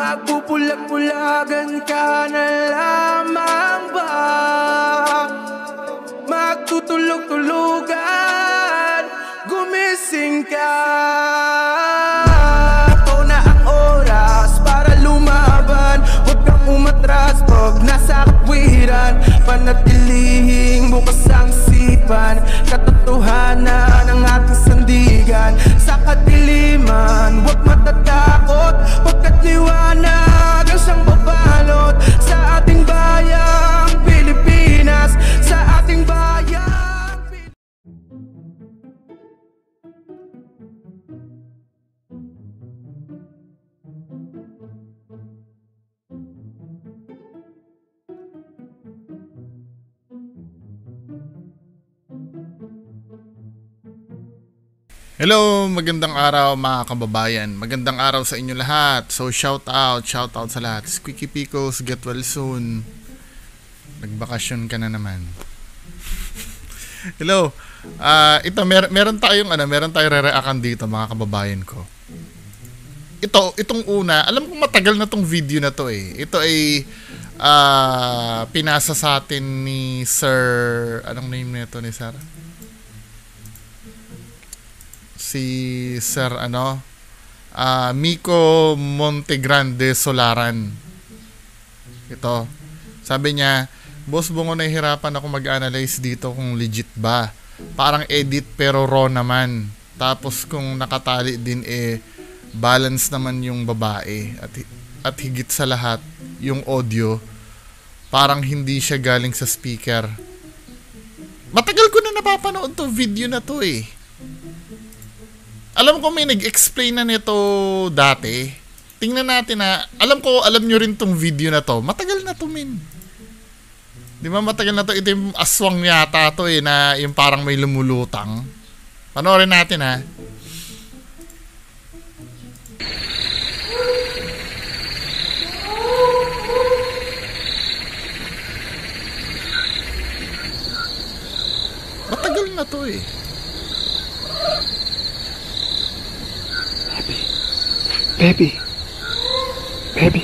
Magpupulag-pulagan ka na lamang ba? Magtutulog-tulugan, gumising ka. Ito na ang oras para lumaban. Huwag kang umatras pag nasa katwiran. Panatilihing bukas ang isipan. Katotohanan ang ating sandigan. Sa kadiliman, huwag matatakot, pagkat liwanag ang siyang babalot sa ating bayang Pilipinas, sa ating bayang Hello, magandang araw mga kababayan. Magandang araw sa inyo lahat. So shout out sa lahat. Squeaky Pickles, get well soon. Nagbakasyon ka na naman. Hello. Meron tayong re-reactan dito mga kababayan ko. Itong una, alam ko matagal na tong video na to eh. Ito ay pinasa sa atin ni Sir, anong name nito ni Sir? Si Sir Miko Montegrande Solaran. Ito. Sabi niya, Boss Bungo, nahihirapan ako mag-analyze dito kung legit ba. Parang edit pero raw naman. Tapos kung nakatali din balance naman yung babae. At higit sa lahat, yung audio, parang hindi siya galing sa speaker. Matagal ko na napapanood to video na to eh. Alam ko may nag-explain na nito dati. Tingnan natin alam nyo rin tong video na to. Matagal na to, min. Di ba matagal na to? Ito yung aswang yata to eh, na yung parang may lumulutang. Panoorin natin Matagal na to eh. Baby,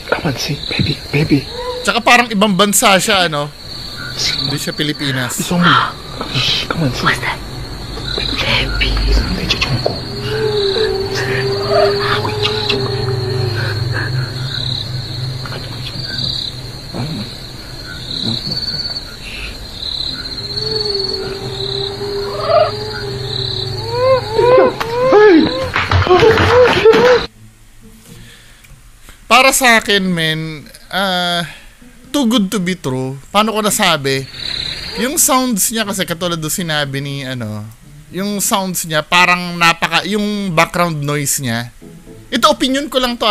come on, see, baby. Tsaka parang ibang bansa siya, Hindi siya Pilipinas. It's only. Come on, see. What's that? Baby. Para sa akin, men, too good to be true. Paano ko nasabi? Yung sounds niya kasi katulad do sinabi ni yung sounds niya parang yung background noise niya. Ito opinion ko lang to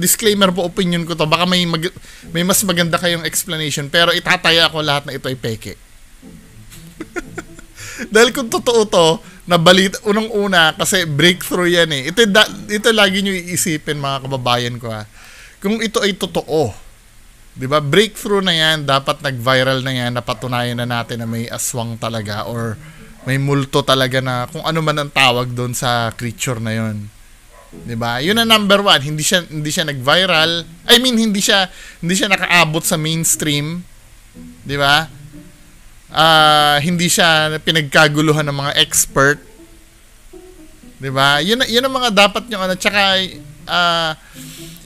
disclaimer po, opinion ko to. Baka may mas maganda kayong explanation, pero itataya ko lahat na ito ay peke. Dahil kung totoo to, nabalita unang-una kasi breakthrough yan eh. Ito lagi niyo iisipin mga kababayan ko Kung ito ay totoo, 'di ba? Breakthrough na 'yan, dapat nag-viral na 'yan, napatunayan na natin na may aswang talaga or may multo talaga na kung ano man ang tawag doon sa creature na 'yon. 'Di ba? 'Yun ang number one, hindi siya nag-viral. I mean, hindi siya nakaabot sa mainstream, 'di ba? Hindi siya pinagkaguluhan ng mga expert. 'Di ba? 'Yun ang mga dapat yung tsaka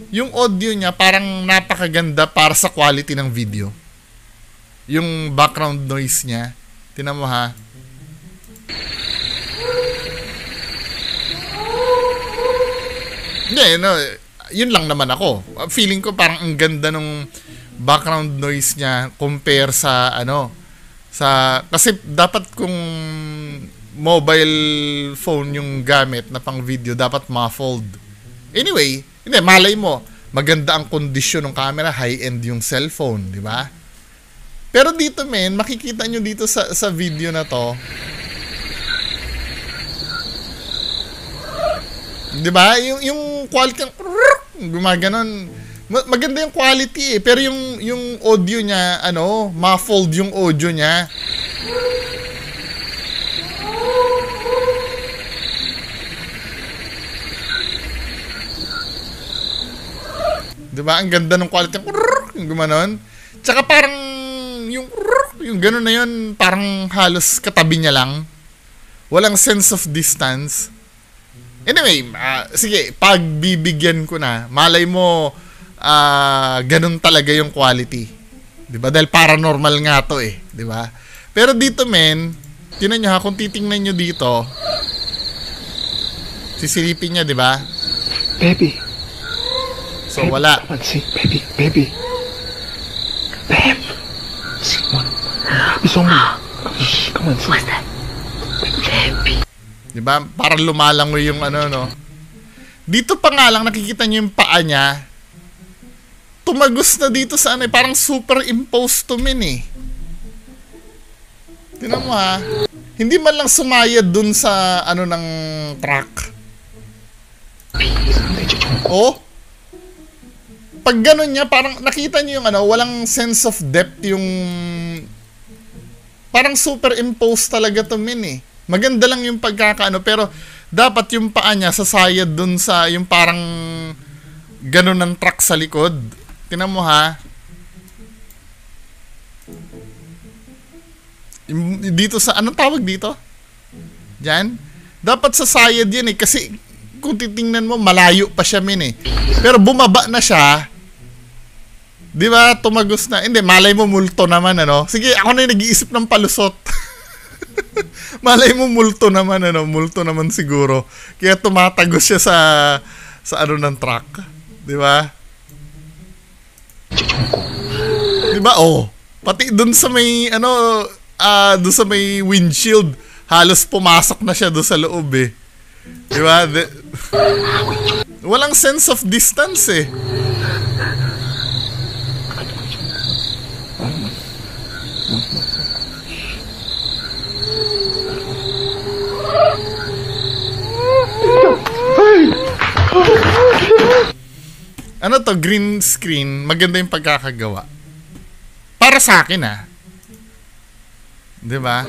yung audio niya parang napakaganda para sa quality ng video. Yung background noise niya. Tingnan mo Hindi, yun lang naman ako. Feeling ko parang ang ganda ng background noise niya compare sa kasi dapat kung mobile phone yung gamit na pang video, dapat muffled. Anyway, hindi, malay mo, maganda ang kondisyon ng camera, high-end yung cellphone, di ba? Pero dito, men, makikita nyo dito sa video na to, di ba? Yung quality, gumaganon, maganda yung quality eh, pero yung audio niya, muffled yung audio niya. 'Di 'Di ba? Ang ganda ng quality, yung gumanon. Tsaka parang yung gano'n na yun, parang halos katabi niya lang. Walang sense of distance. Anyway, sige, pagbibigyan ko na, malay mo, ganun talaga yung quality. 'Di ba? Dahil paranormal nga to eh. 'Di ba? Pero dito, men, tinan nyo ha, kung titingnan nyo dito, sisilipin niya, 'di ba? Baby. So, wala. Come on, see. Baby, baby. Babe. It's only. Come on, see. What's that? Baby. 'Di ba? Parang lumalangoy yung ano, no? Dito pa nga lang nakikita niyo yung paa niya. Tumagos na dito sa ano, parang superimposed to min eh. Tingnan mo ha. Hindi man lang sumayad dun sa ano ng truck. Oh. Pag ganun niya, parang nakita niyo yung ano, walang sense of depth yung parang superimposed talaga to min eh. Maganda lang yung pagkakaano, pero dapat yung paa niya sasayad dun sa yung parang ganun ng truck sa likod. Tingnan mo ha. Dito sa, anong tawag dito? Diyan? Dapat sasayad yan eh, kasi kung titingnan mo, malayo pa siya min eh. Pero bumaba na siya. Di ba? Tumagos na. Hindi, malay mo multo naman, ano? Sige, ako na yung nag-iisip ng palusot. Malay mo multo naman, ano? Multo naman siguro. Kaya tumatagos siya sa ano ng truck. Di ba? Di ba? Oh. Pati dun sa may, ano, dun sa may windshield, halos pumasok na siya dun sa loob eh. Di ba? Walang sense of distance eh. Ano to, green screen, maganda yung pagkakagawa. Para sa akin ah. 'Di ba?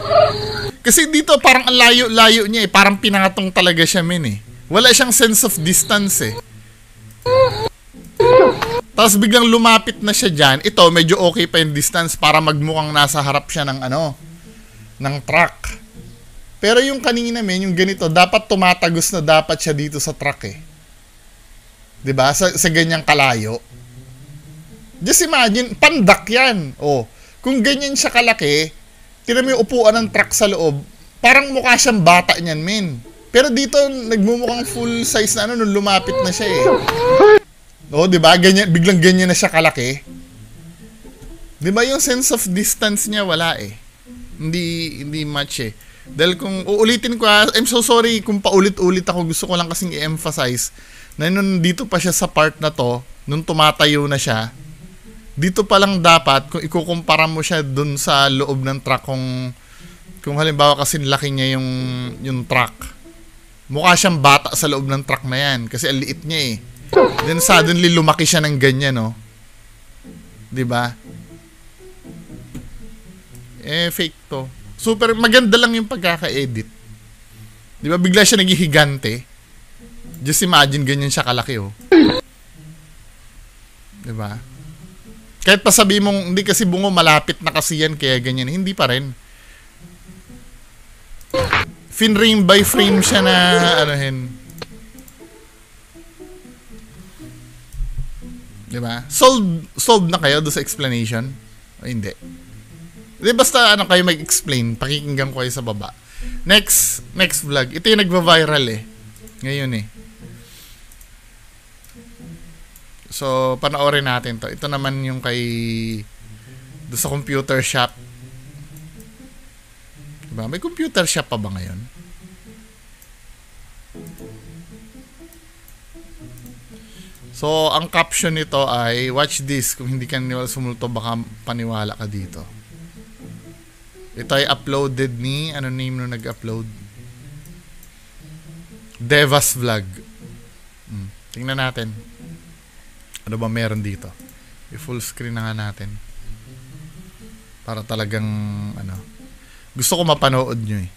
Kasi dito parang ang layo-layo niya eh, parang pinangatong talaga siya min eh. Wala siyang sense of distance eh. Tapos biglang lumapit na siya diyan. Ito medyo okay pa yung distance para magmukhang nasa harap siya ng ano, ng truck. Pero yung kanina men, yung ganito, dapat tumatagos na dapat siya dito sa truck eh. 'Di ba? Sa ganyang kalayo. Just imagine, pandak yan. Oh, kung ganyan siya kalaki, tingnan mo yung upuan ng truck sa loob, parang mukha siyang bata niyan, men. Pero dito, nagmumukhang full size na ano, nung lumapit na siya eh. Oh, 'di ba? Ganyan, biglang ganyan na siya kalaki. 'Di ba yung sense of distance niya wala eh. Hindi much eh. Dahil kung uulitin ko, I'm so sorry kung paulit-ulit ako, gusto ko lang kasing i-emphasize na nung dito pa siya sa part na to, nung tumatayo na siya, dito pa lang dapat, kung ikukumpara mo siya dun sa loob ng truck, kung halimbawa kasi laki niya yung truck, mukha siyang bata sa loob ng truck na yan, kasi ang liit niya eh. Then suddenly lumaki siya ng ganyan, no? Diba? Eh, fake to. Super, maganda lang yung pagkaka-edit. Diba, bigla siya naghihigante. Just imagine, ganyan siya kalaki, oh. Diba? Kahit pa sabi mong, hindi kasi bungo, malapit na kasi yan, kaya ganyan. Hindi pa rin. Frame by frame siya na, anuhin. Diba? Solved na kayo doon sa explanation? O hindi? Di basta ano kayo mag-explain, pakikinggan ko kayo sa baba. Next vlog. Ito yung nagva-viral eh. Ngayon eh. So, panoorin natin to. Ito naman yung kay doon sa computer shop. Diba? May computer shop pa ba ngayon? So, ang caption nito ay, watch this. Kung hindi ka naniwala sumulto, baka paniwala ka dito. Ito ay uploaded ni, ano name nung nag-upload? Devas Vlog. Tingnan natin. Ano ba meron dito? I-full screen na nga natin. Para talagang, ano, gusto ko mapanood nyo eh.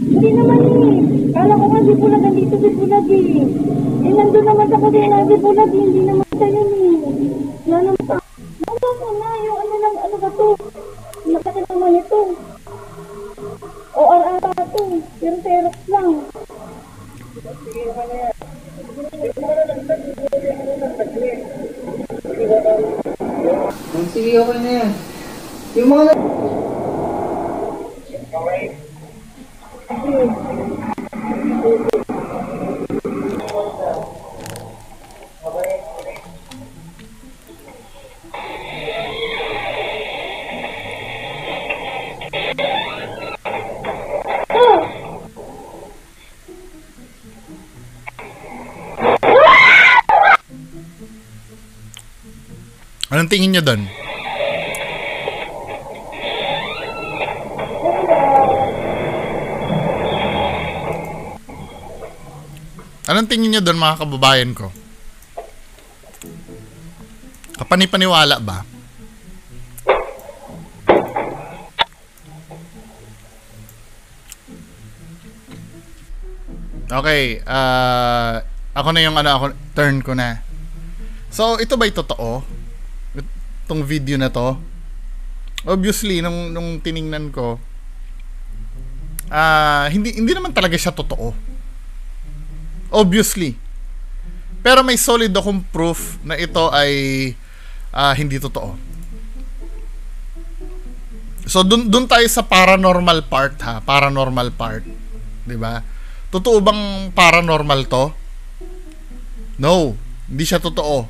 Hindi naman eh. Kala ko nga si Bulag, nandito si Bulag eh. Eh, nandun naman sa kusina si Bulag, hindi naman siya yun eh. Wala naman sa... Wala ko na, yung ano ba to? Masakit naman ito. O ata to. Pero Xerox lang. Sige, okay na yan. Yung mga... Anong tingin nyo doon? Anong tingin nyo doon, mga kababayan ko? Kapanipaniwala ba? Okay, ako na yung turn ko na. So, ito ba'y totoo? Itong video na to? Obviously, nung tiningnan ko, hindi naman talaga siya totoo. Obviously. Pero may solid akong proof na ito ay hindi totoo. So, dun tayo sa paranormal part, ha? Paranormal part. 'Di ba? Totoo bang paranormal to? No. Hindi siya totoo.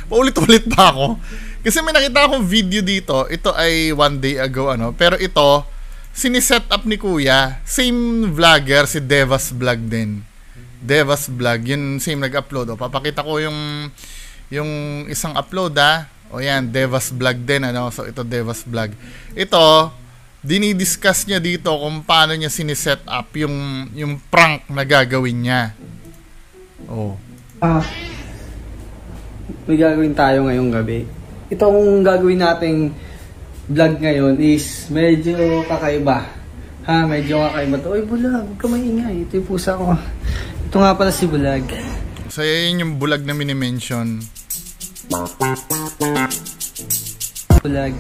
Paulit-ulit pa ako. Kasi may nakita akong video dito. Ito ay one day ago, Pero ito, siniset up ni Kuya. Same vlogger, si Devas Vlog din. Devas Vlog. Yun, same nag-upload. Papakita ko yung isang upload, ha. O yan, Devas Vlog din, So, ito, Devas Vlog. Ito, dinidiscuss niya dito kung paano niya siniset up yung prank na gagawin niya. Oh. May gagawin tayo ngayong gabi. Itong gagawin nating vlog ngayon is medyo kakaiba. Medyo kakaiba to. Uy, Bulag, huwag ka maingay. Ito yung pusa ko. Ito nga pala si Bulag. So, yun yung Bulag na mini-mention. Bulag.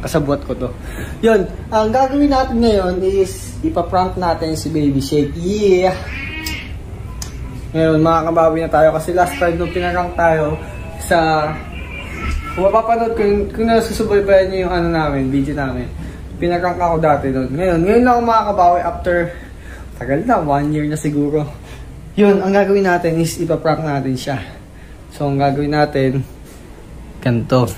Kasabot ko to. Yun, ang gagawin natin ngayon is ipaprank natin si Baby Shake. Yeah! Ngayon, makakabawi na tayo kasi last time nung pinarang tayo sa... Kung mapapanood, kung nasusubaybayan niyo yung video namin, pinarang ako dati doon. Ngayon lang ako makakabawi after... Tagal na, 1 year na siguro. Yun, ang gagawin natin is ipaprank natin siya. So, ang gagawin natin, ganito.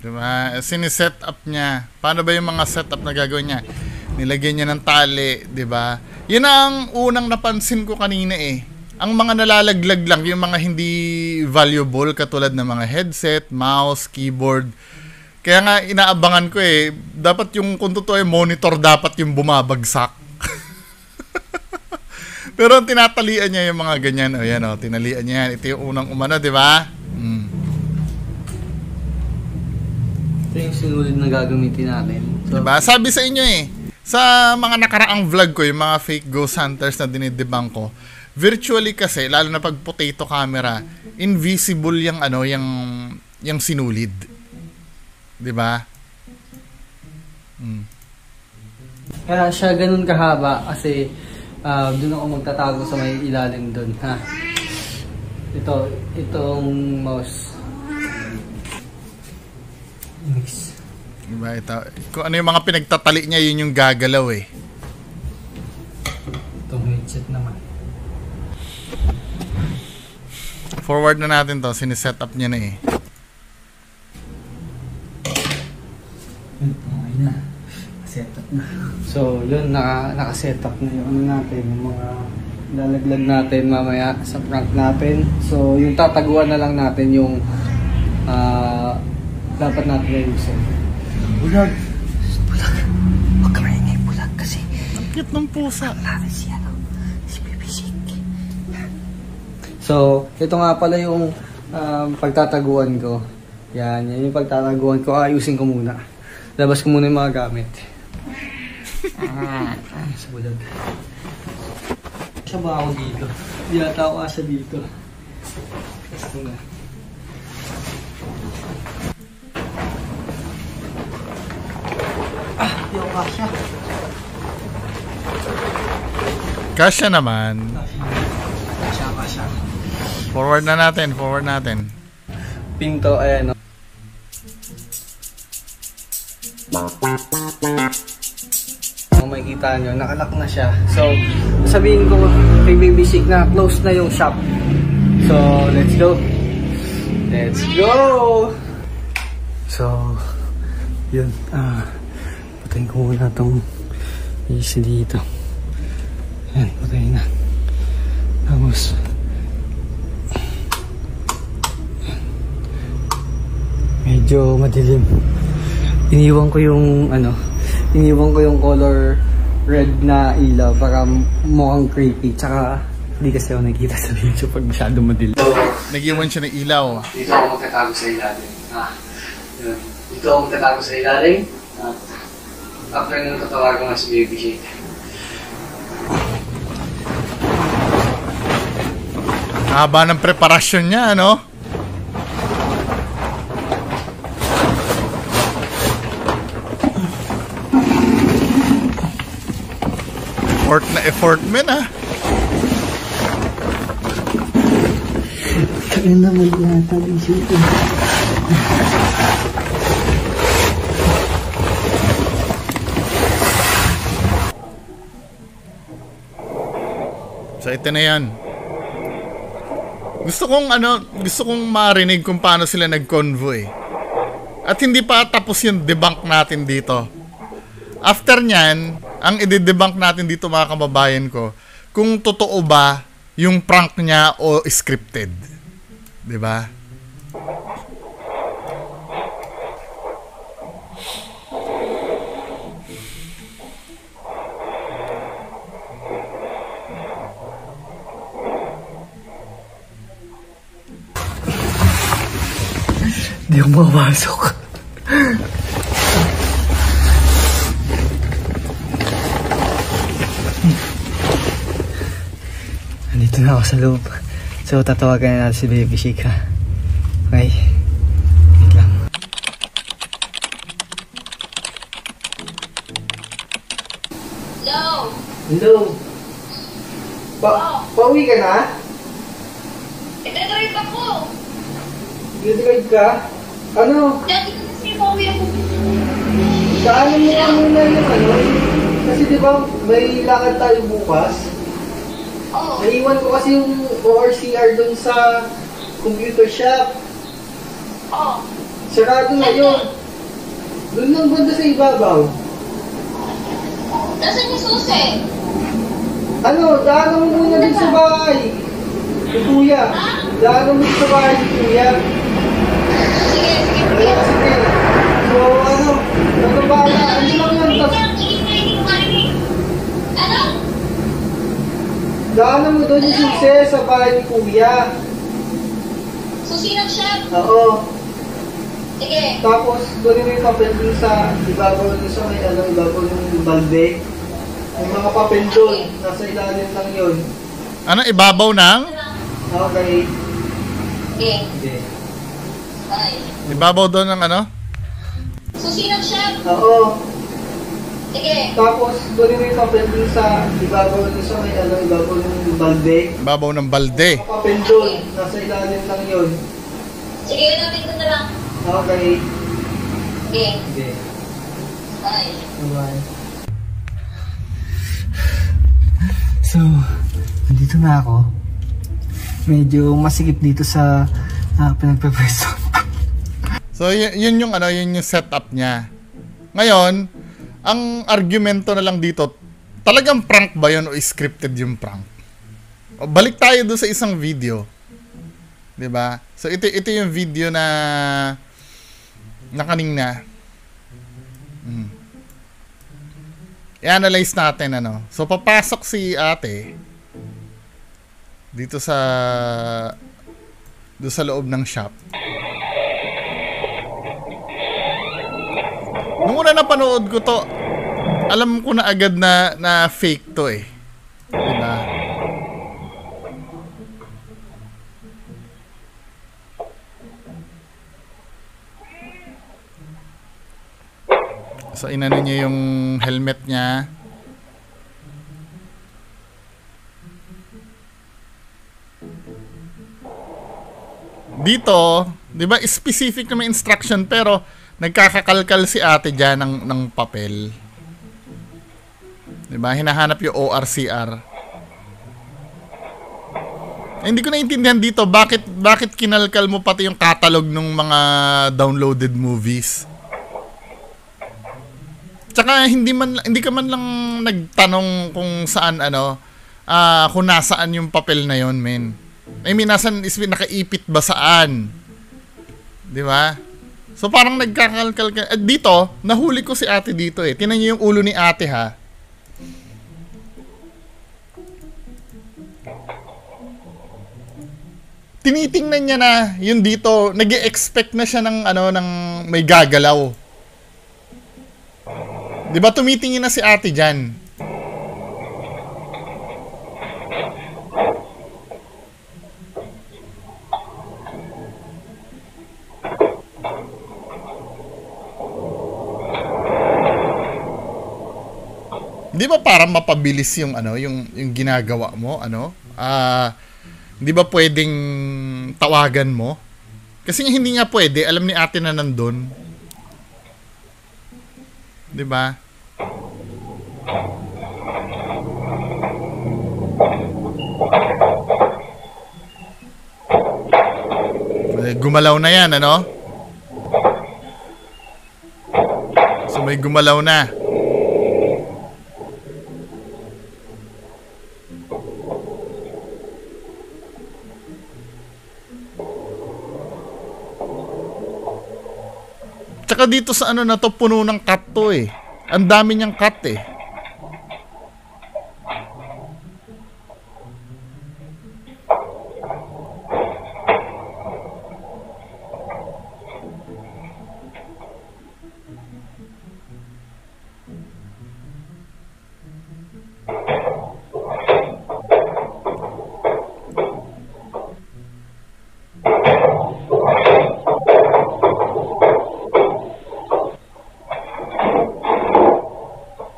Diba? Siniset up niya. Paano ba yung mga setup na gagawin niya? Nilagyan niya ng tali, diba? Yun ang unang napansin ko kanina eh. Ang mga nalalaglag lang, yung mga hindi valuable katulad ng mga headset, mouse, keyboard, Kaya nga inaabangan ko eh. Dapat yung kung totoo yung monitor dapat yung bumabagsak. Pero tinatalian niya yung mga ganyan. O yan o, tinalian niya yan. Ito yung unang umano, di ba? Ito yung sinulid na gagamitin natin. So, diba? Sabi sa inyo eh, sa mga nakaraang vlog ko, yung mga fake ghost hunters na dinidebang ko, virtually kasi, lalo na pag potato camera, invisible yung ano, yung sinulid. Diba? Kaya siya ganun kahaba kasi doon ako magtatago sa may ilalim doon, ha. Itong mouse. Mix. Diba? Ito, kung ano yung mga pinagtatali niya, yun yung gagalaw eh. Itong headset naman. Forward na natin to, siniset up niya na eh. Okay na. Setup na. So, yun, naka-setup na yung ano natin, yung mga lalaglag natin mamaya sa prank natin. So, yung tataguan na lang natin yung dapat natin ayusin. Bulag! Bulag! Huwag ka maingay, bulag, kasi Ang cute ng pusa. natin si Baby Chick. So, ito nga pala yung pagtataguan ko. Yan yung pagtataguan ko. Ayusin ko muna. Labas ko muna yung mga gamit. Sa bulag. Siya ba ako dito? Di ata ako asa dito. Gusto nga. Di ako kasya. Kasya naman. Kasya. Forward na natin, forward natin. Pinto, ayan o. Kung makikita nyo, nakalock na siya. So, sabihin ko kay Baby Chick na close na yung shop. So, let's go! Let's go! So, yun. Patayin ko muna itong AC dito. Ayan, patayin na. Tapos, medyo madilim. Iniwan ko yung color red na ilaw para mukhang creepy. Tsaka hindi kasi ako nakikita sa video pag masyado madilim. Nag-iwan siya ng ilaw. Dito ako magtatago sa ilalim. Yun. Dito ako magtatago sa ilalim. After nung tatawagan ko nga si Baby Chick. Haba ng preparasyon niya, ano? Effort na effort, men, ah. Kaya naman yata din siya. So, ito na yan. Gusto kong marinig kung paano sila nag-convoy. At hindi pa tapos yung debunk natin dito. After nyan, ang i-debunk natin dito mga kababayan ko, kung totoo ba yung prank niya o scripted. Diba? Di ako makapasok. Nandito na ako sa loob. So, tatawagan na natin si Baby Chick, ha? Okay. Wait lang. Hello? Hello? Pauwi ka na? Ito-drive ako. Nag-drive ka? Ano? Dati kasi pauwi ako. Daanan mo ka muna yung ano? Kasi di ba may lakad tayo bukas? Oo. Naiwan ko kasi yung ORCR dun sa computer shop. Oo. Sarado na yun. Doon lang banda sa ibabaw. Nasaan yung susi? Ano, daanan mo muna dun sa bahay. Ni Kuya. Daanan mo sa bahay ni Kuya. Sige. Wala kasi din. So, Daanan mo doon yung susi sa bahay ni Kuya. Susi ng chef? Oo. Sige. Tapos, doon mo yung papel dun sa ibabaw dun sa may ibabaw ng balde. May mga papel doon. Nasa ilalim lang yun. Ano, ibabaw ng? Okay. Okay. Okay. Bye. Ibabaw doon ng ano? Susi ng chef? Oo. Sige. Tapos, doon mo yung papel dun sa ibabaw dun sa may ibabaw ng balde. Ibabaw ng balde. Mga papel doon. Nasa ilalim lang yun. Sige, natin ko na lang. Okay. Okay. Okay. Bye. Bye. So, nandito na ako. Medyo masikip dito sa pinagpe-pwesto. So, yun yung ano, yun yung setup niya. Ngayon, ang argumento na lang dito, talagang prank ba yun o scripted yung prank? O, balik tayo doon sa isang video. 'Di ba? So, ito yung video na kanina. I-analyze natin ano. So, papasok si ate dito sa doon sa loob ng shop. Nung una napanood ko to, alam ko na agad na fake to eh. Diba? So, inano niya yung helmet niya. Dito, di ba, specific na may instruction pero nagkakakalkal si ate dyan ng papel. Di ba? Hinahanap yung ORCR. Hindi ko naintindihan dito bakit kinalkal mo pati yung catalog ng mga downloaded movies. Tsaka hindi ka man lang nagtanong kung saan kung nasaan yung papel na yon, men. I mean, nakaipit ba saan? 'Di ba? So parang nagkakalkal ka. At dito, nahuli ko si ate dito eh. Tingnan niyo yung ulo ni ate ha. Tinitingnan niya na yun dito, nag-e-expect na siya ng ng may gagalaw. 'Di ba tumitingin na si ate diyan? Di ba para mapabilis yung yung ginagawa mo, di ba pwedeng tawagan mo? Kasi hindi nga pwede, alam ni ate na nandun. Di ba? Gumalaw na yan, So may gumalaw na. Tsaka dito sa na to, puno ng cut to eh. Ang dami niyang cut eh.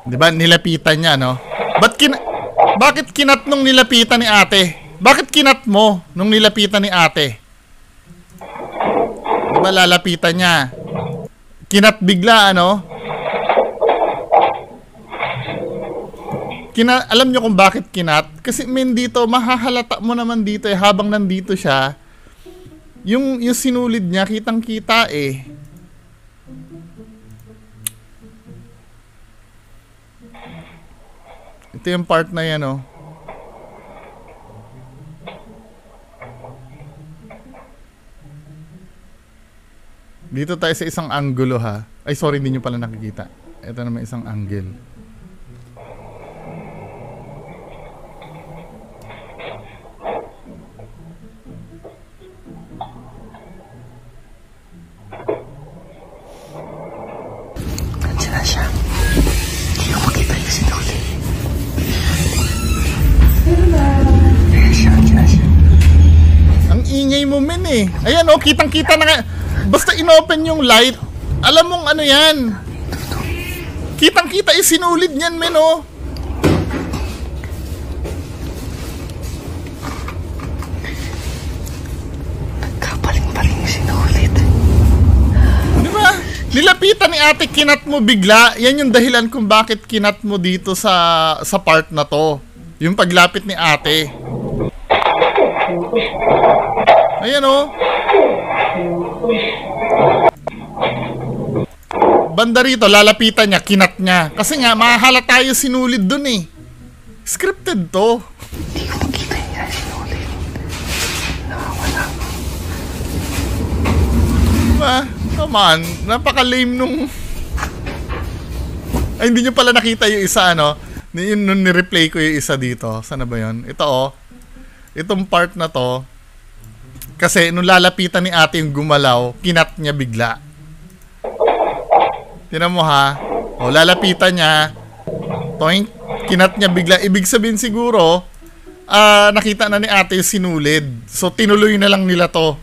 Diba, nilapitan niya, Bakit kinat nung nilapitan ni ate? Bakit kinat mo nung nilapitan ni ate? Diba, lalapitan niya. Kinat bigla, alam niyo kung bakit kinat? Kasi dito, mahahalata mo naman dito habang nandito siya. Yung sinulid niya, kitang-kita eh. Ito yung part na yan, Dito tayo sa isang angulo, ha. Ay, sorry, hindi nyo pala nakikita. Ito naman isang angle. siya. Hindi ko makita yung sinuli. Ayan siya. Ang ingay mo, men eh. Ayan oh, kitang-kita na nga. Basta inopen yung light, alam mong ano yan. Kitang-kita yung sinulid niyan, men oh. Nagkapaling-paling yung sinulid. Di ba? Nilapitan ni ate, kinat mo bigla. Yan yung dahilan kung bakit kinat mo dito sa part na to. Yung paglapit ni ate. Ayan oh. Banda rito, lalapitan niya, kinat niya. Kasi nga, mahahalata tayo sinulid dun eh. Scripted to. Hindi ko makita yung sinulid. Nakawala. Diba? Come on, napaka-lame nung... Ay, hindi nyo pala nakita yung isa, ano? Nung ni-replay ko yung isa dito. Sana ba yun? Ito oh. Itong part na to. Kasi nung lalapitan ni ate yung gumalaw, kinat niya bigla. Tinan mo ha. O, lalapitan niya. Toink. Kinat niya bigla. Ibig sabihin siguro, nakita na ni ate yung sinulid. So, tinuloy na lang nila to.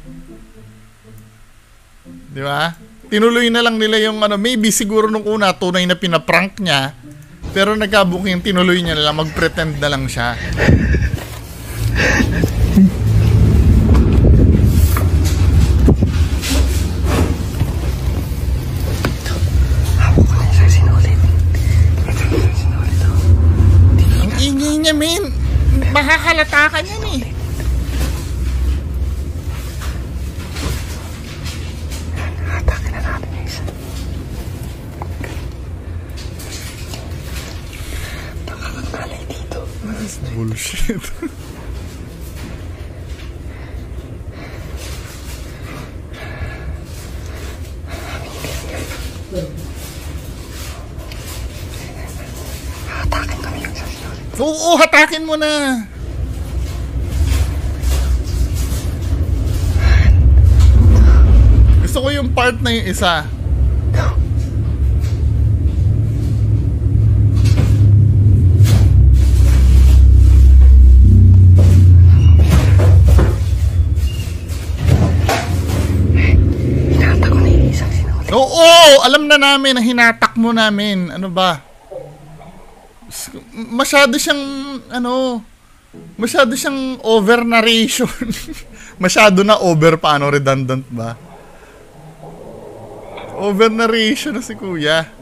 Di ba? Tinuloy na lang nila yung ano, maybe siguro nung una, tunay na pinaprank niya. Pero nagkabuking tinuloy niya na lang, mag-pretend na lang siya. Ang ingay niya, men. Mahahalata ka niyan eh. Hatakin na natin yung isa. Nakakakalay dito. Bullshit. Hatakin kami yung isa sinulid. Oo, hatakin mo na. Gusto ko yung part na yung isa. Hinatak ko na yung isang sinulid. Oo, alam na namin na hinatak mo namin. Ano ba? Masyado siyang masyado siyang over narration. Masyado na over, paano, redundant ba? Over narration na si kuya.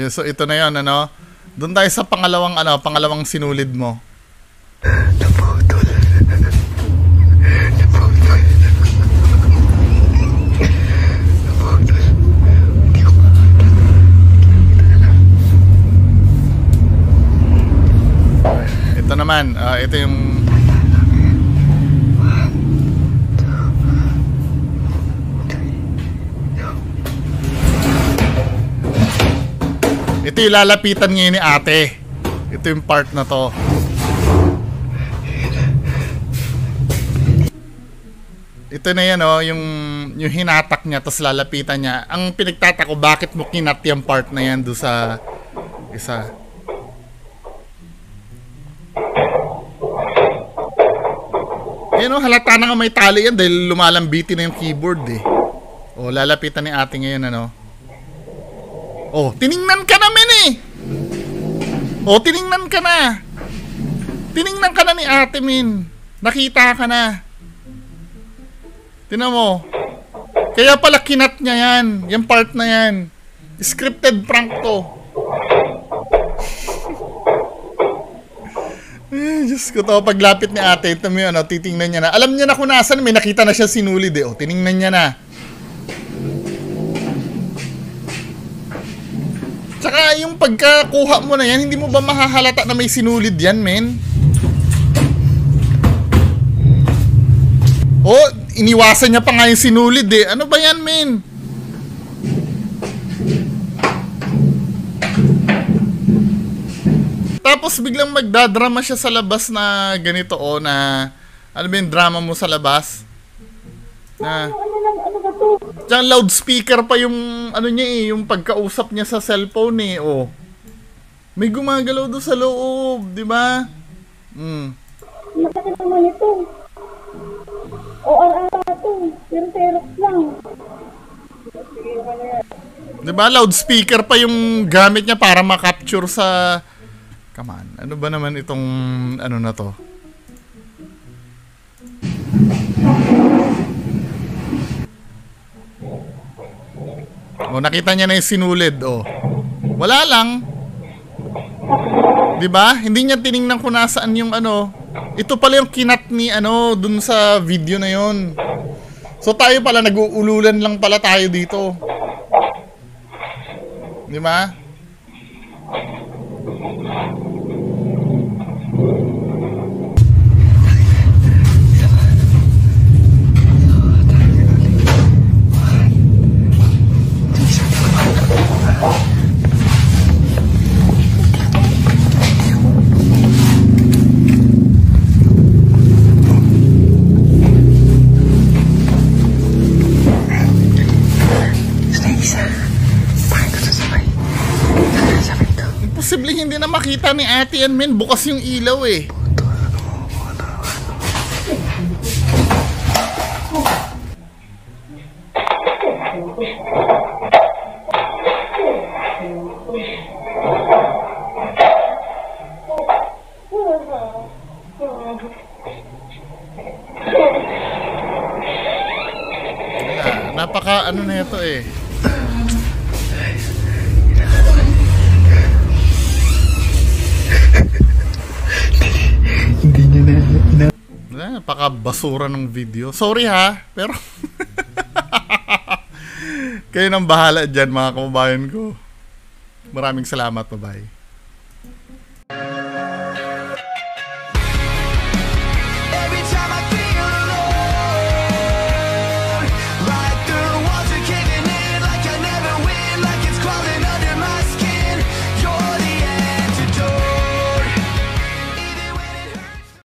So ito na 'yon, ano. Doon tayo sa pangalawang sinulid mo. Naputol. Hindi ko makakita. Ito naman, ito yung ito yung lalapitan ngayon ni ate. Ito yung part na to. Ito na yan oh, yung hinatak niya tapos lalapitan niya. Ang pinagtatako, bakit mo kinat yung part na yan doon sa isa. Ayan oh, halata na nga may tali yan dahil lumalambiti na yung keyboard eh. Oh, lalapitan ni ate ngayon, ano. Oh, tiningnan ka namin eh. Oh, tiningnan ka na. Tiningnan ka na ni ate, min. Nakita ka na. Tingnan mo. Kaya pala kinat niya yan. Yung part na yan. Scripted prank to. Diyos ko to. Paglapit ni ate, ito mo yun, ano, titingnan niya na. Alam niya na kung nasan. May nakita na siya sinulid eh. Oh, tiningnan niya na. Tsaka yung pagkakuha mo na yan, hindi mo ba mahahalata na may sinulid yan, men? Oh, iniwasan niya pa nga yung sinulid eh. Ano ba yan, men? Tapos biglang magdadrama siya sa labas na ganito na ano ba yung drama mo sa labas? Na Ano ba to? diyan loudspeaker pa yung ano niya yung pagkausap niya sa cellphone May gumagalaw doon sa loob, di ba? Masakit naman ito. ORR to. Pero Xerox lang. Di ba loudspeaker pa yung gamit niya para ma-capture sa... Come on, ano ba naman itong ano na to? Nakita niya na yung sinulid, Wala lang. 'Di ba? Hindi niya tiningnan kung nasaan yung Ito pala yung kinat ni dun sa video na yon. So tayo pala nag-uululan lang pala tayo dito. 'Di ba? Posibleng hindi na makita ni ate yan, men. Bukas yung ilaw Napaka ano na ito Napaka-basura ng video. Sorry ha, pero kayo nang bahala dyan mga kababayan ko. Maraming salamat, bye-bye.